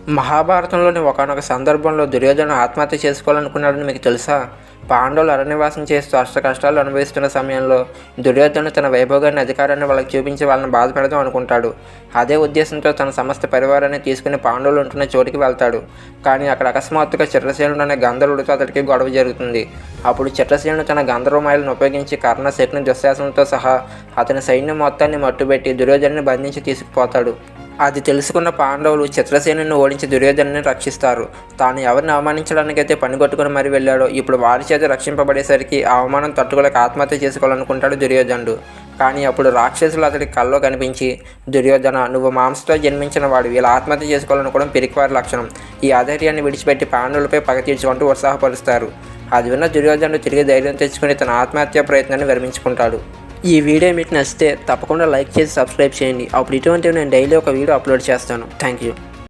మహాభారతంలోని ఒకానొక సందర్భంలో దుర్యోధనుడు ఆత్మహత్య చేసుకోవాలనుకున్నాడని మీకు తెలుసా? పాండవులు అరణ్యవాసం చేస్తూ అష్టకష్టాలు అనుభవిస్తున్న సమయంలో దుర్యోధనుడు తన వైభోగాన్ని, అధికారాన్ని వాళ్ళకి చూపించి వాళ్ళని బాధపెడదాం అనుకుంటాడు. అదే ఉద్దేశంతో తన సమస్త పరివారాన్ని తీసుకుని పాండవులు ఉంటున్న చోటికి వెళ్తాడు. కానీ అక్కడ అకస్మాత్తుగా చిత్రసేనుడు అనే గంధర్వుడితో అతడికి గొడవ జరుగుతుంది. అప్పుడు చిత్రసేనుడు తన గంధర్వమాయలను ఉపయోగించి కర్ణ, శకుని, దుశ్శాసనులతో సహా అతని సైన్యం మొత్తాన్ని మట్టుబెట్టి దుర్యోధనుని బంధించి తీసుకుపోతాడు. అది తెలుసుకున్న పాండవులు చిత్రసేనుని ఓడించి దుర్యోధనుని రక్షిస్తారు. తాను ఎవరిని అవమానించడానికైతే పనిగొట్టుకుని మరీ వెళ్ళాడో ఇప్పుడు వారి చేత రక్షింపబడేసరికి ఆ అవమానం తట్టుకోలేక ఆత్మహత్య చేసుకోవాలనుకుంటాడు దుర్యోధనుడు. కానీ అప్పుడు రాక్షసులు అతడి కల్లో కనిపించి, దుర్యోధన, నువ్వు మాంసంతో జన్మించిన వాడు, ఇలా ఆత్మహత్య చేసుకోవాలనుకోవడం పిరికివారి లక్షణం. ఈ ఆధైర్యాన్ని విడిచిపెట్టి పాండవులపై పగ తీర్చుకుంటూ ఉత్సాహపరుస్తారు. అది విన్న దుర్యోధనుడు తిరిగి ధైర్యం తెచ్చుకుని తన ఆత్మహత్య ప్రయత్నాన్ని విరమించుకుంటాడు. ఈ వీడియో మీకు నచ్చితే తప్పకుండా లైక్ చేసి సబ్స్క్రైబ్ చేయండి. అప్పుడు ఇటువంటివి నేను డైలీ ఒక వీడియో అప్లోడ్ చేస్తాను. Thank you.